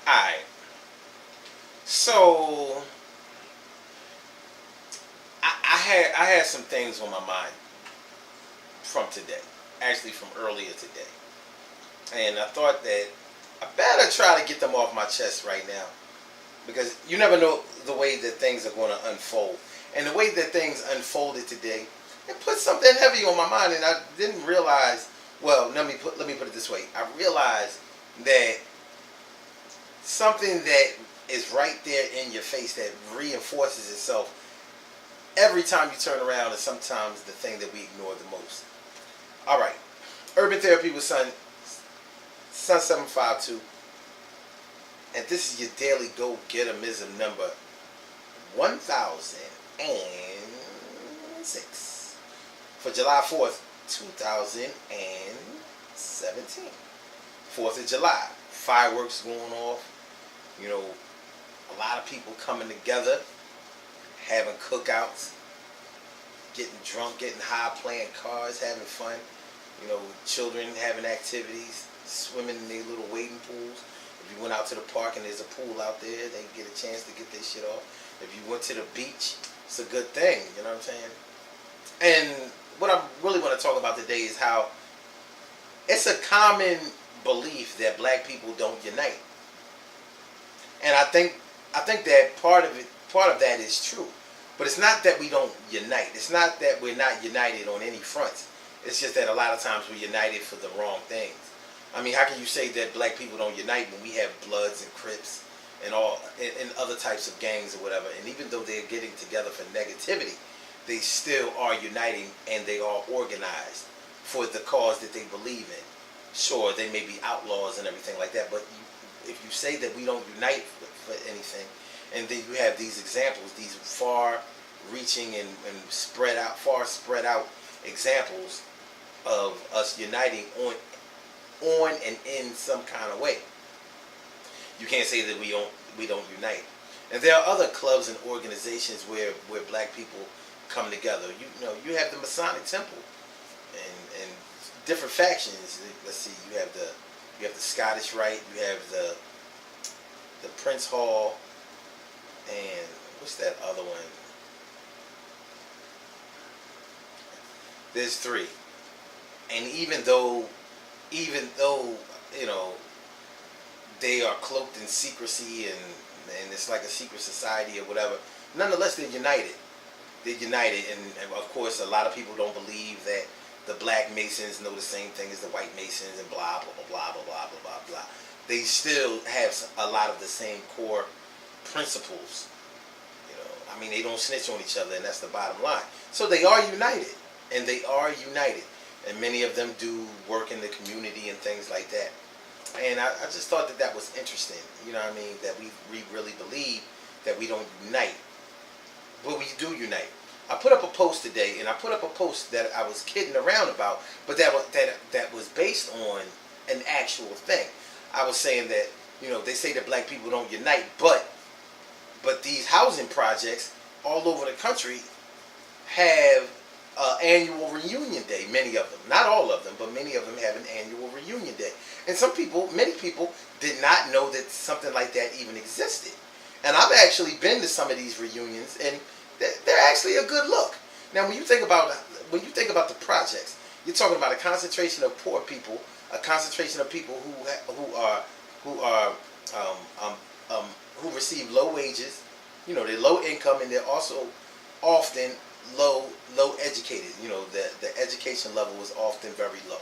Alright, so I had some things on my mind from today, actually from earlier today, and I thought that I better try to get them off my chest right now because you never know the way that things are going to unfold, and the way that things unfolded today, it put something heavy on my mind, and I didn't realize. Well, let me put it this way: I realized that something that is right there in your face that reinforces itself every time you turn around is sometimes the thing that we ignore the most. All right, Urban Therapy with Sun 752, and this is your daily go getimism number 1006 for July 4th, 2017. 4th of July, fireworks going off. You know, a lot of people coming together, having cookouts, getting drunk, getting high, playing cards, having fun. You know, children having activities, swimming in their little wading pools. If you went out to the park and there's a pool out there, they get a chance to get their shit off. If you went to the beach, it's a good thing. You know what I'm saying? And what I really want to talk about today is how it's a common belief that black people don't unite. And I think that part of that is true. But it's not that we don't unite. It's not that we're not united on any fronts. It's just that a lot of times we're united for the wrong things. I mean, how can you say that black people don't unite when we have Bloods and Crips and other types of gangs or whatever? And even though they're getting together for negativity, they still are uniting and they are organized for the cause that they believe in. Sure, they may be outlaws and everything like that, but if you say that we don't unite for anything, and then you have these examples, these far-reaching and far spread out examples of us uniting on and in some kind of way. You can't say that we don't unite. And there are other clubs and organizations where black people come together. You know, you have the Masonic Temple and different factions. Let's see, you have the Scottish Rite, you have the Prince Hall, and what's that other one? There's three. And even though you know they are cloaked in secrecy and it's like a secret society or whatever, nonetheless they're united. They're united, and of course a lot of people don't believe that the black Masons know the same thing as the white Masons and blah blah blah blah blah blah blah blah. They still have a lot of the same core principles. You know, I mean, they don't snitch on each other, and that's the bottom line. So they are united, and many of them do work in the community and things like that. And I just thought that was interesting. You know what I mean? That we really believe that we don't unite, but we do unite. I put up a post today, and I put up a post that I was kidding around about, but that was based on an actual thing. I was saying that, you know, they say that black people don't unite, but these housing projects all over the country have annual reunion day. Many of them, not all of them, but many of them have an annual reunion day. And many people did not know that something like that even existed. And I've actually been to some of these reunions, and they're actually a good look. Now, when you think about the projects, you're talking about a concentration of poor people, a concentration of people who receive low wages. You know, they're low income, and they're also often low educated. You know, the education level is often very low.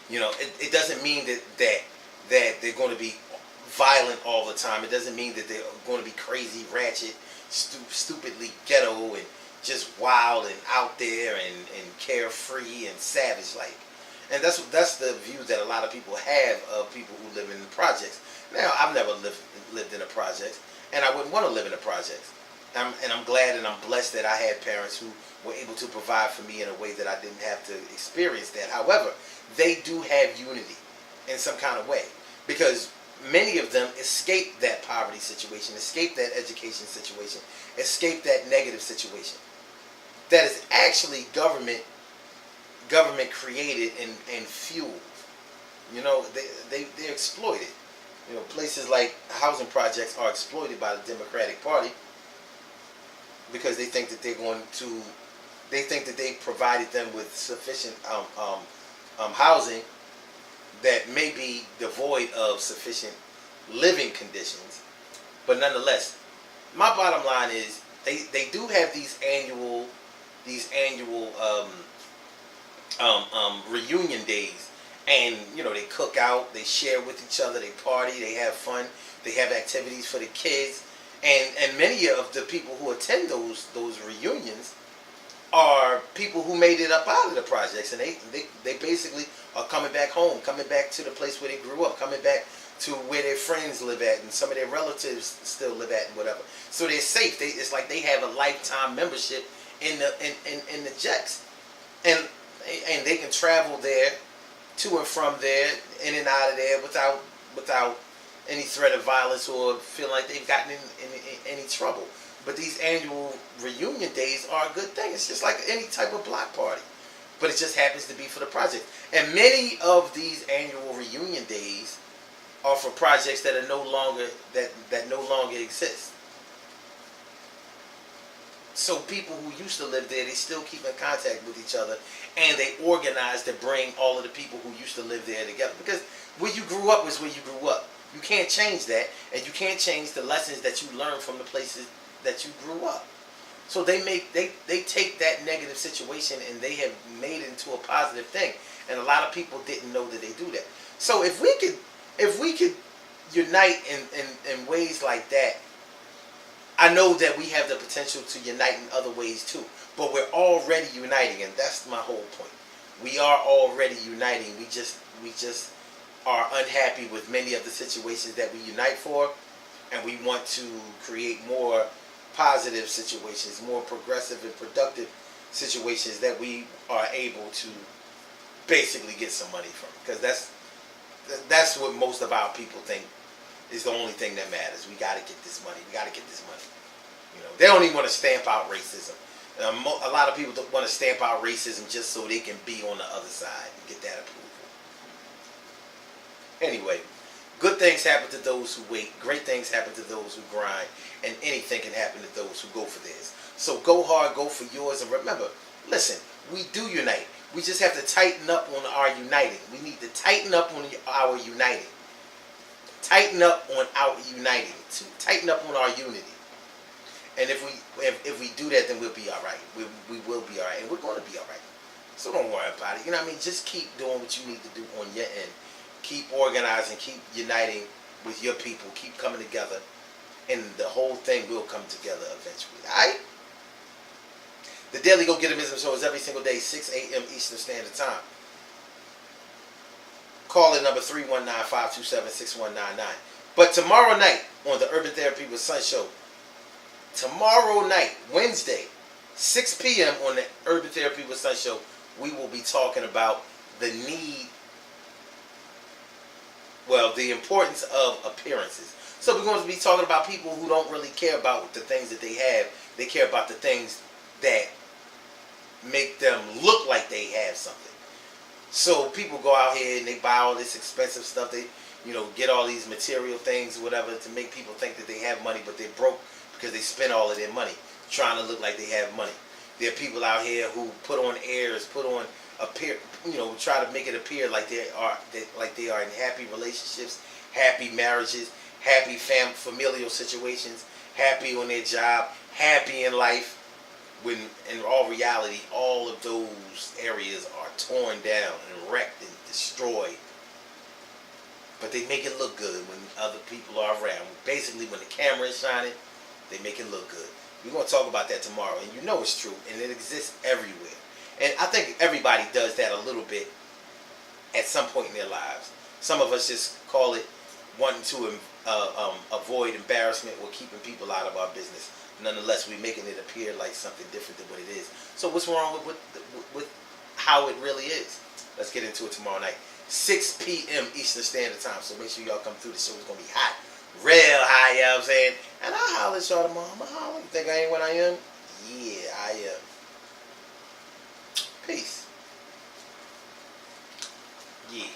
You know, it doesn't mean that they're going to be violent all the time. It doesn't mean that they're going to be crazy, ratchet, stupidly ghetto, and just wild and out there and carefree and savage like. And that's the view that a lot of people have of people who live in the projects. Now, I've never lived in a project, and I wouldn't want to live in a project. And I'm glad and I'm blessed that I had parents who were able to provide for me in a way that I didn't have to experience that. However, they do have unity in some kind of way, because many of them escaped that poverty situation, escaped that education situation, escaped that negative situation. That is actually government created and fueled. You know, they're exploited. You know, places like housing projects are exploited by the Democratic Party because they think that they think that they provided them with sufficient housing that may be devoid of sufficient living conditions, but nonetheless, my bottom line is they do have these annual reunion days, and they cook out, they share with each other, they party, they have fun, they have activities for the kids, and many of the people who attend those reunions are people who made it up out of the projects, and they basically are coming back home, coming back to the place where they grew up, coming back to where their friends live at, and some of their relatives still live at, and whatever. So they're safe. It's like they have a lifetime membership in the Jets, and they can travel there, to and from there, in and out of there without any threat of violence or feel like they've gotten in any trouble. But these annual reunion days are a good thing. It's just like any type of block party, but it just happens to be for the project. And many of these annual reunion days are for projects that are no longer exist. So people who used to live there, they still keep in contact with each other, and they organize to bring all of the people who used to live there together. Because where you grew up is where you grew up. You can't change that, and you can't change the lessons that you learned from the places that you grew up. So they take that negative situation and they have made it into a positive thing. And a lot of people didn't know that they do that. So if we could unite in ways like that, I know that we have the potential to unite in other ways too. But we're already uniting, and that's my whole point. We are already uniting. We just are unhappy with many of the situations that we unite for, and we want to create more positive situations, more progressive and productive situations that we are able to basically get some money from. Because that's what most of our people think is the only thing that matters. We got to get this money. We got to get this money. They don't even want to stamp out racism. A lot of people don't want to stamp out racism just so they can be on the other side and get that approval. Anyway, good things happen to those who wait. Great things happen to those who grind. And anything can happen to those who go for theirs. So go hard, go for yours. And remember, listen, we do unite. We just have to tighten up on our uniting. We need to tighten up on our uniting. Tighten up on our uniting. Tighten up on our unity. And if we do that, then we'll be all right. We will be all right. And we're going to be all right. So don't worry about it. You know what I mean? Just keep doing what you need to do on your end. Keep organizing. Keep uniting with your people. Keep coming together. And the whole thing will come together eventually. Alright? The Daily Go Getivism Show is every single day, 6 a.m. Eastern Standard Time. Call in number 319-527-6199. But tomorrow night on the Urban Therapy with Sun Show, tomorrow night, Wednesday, 6 p.m. on the Urban Therapy with Sun Show, we will be talking about the importance of appearances. So we're going to be talking about people who don't really care about the things that they have. They care about the things that make them look like they have something. So people go out here and they buy all this expensive stuff. They, get all these material things, whatever, to make people think that they have money, but they're broke because they spend all of their money trying to look like they have money. There are people out here who put on airs, try to make it appear like they are in happy relationships, happy marriages, happy familial situations, happy on their job, happy in life, when in all reality, all of those areas are torn down and wrecked and destroyed. But they make it look good when other people are around. Basically, when the camera is shining, they make it look good. We're going to talk about that tomorrow, and it's true, and it exists everywhere. And I think everybody does that a little bit at some point in their lives. Some of us just call it wanting to avoid embarrassment or keeping people out of our business. Nonetheless, we're making it appear like something different than what it is. So what's wrong with how it really is? Let's get into it tomorrow night, 6 p.m. Eastern Standard Time. So make sure y'all come through. The show is going to be hot. Real high, you know what I'm saying? And I'll holler at y'all tomorrow. I'm going to holler. You think I ain't what I am? Yeah, I am. Peace. Yeah.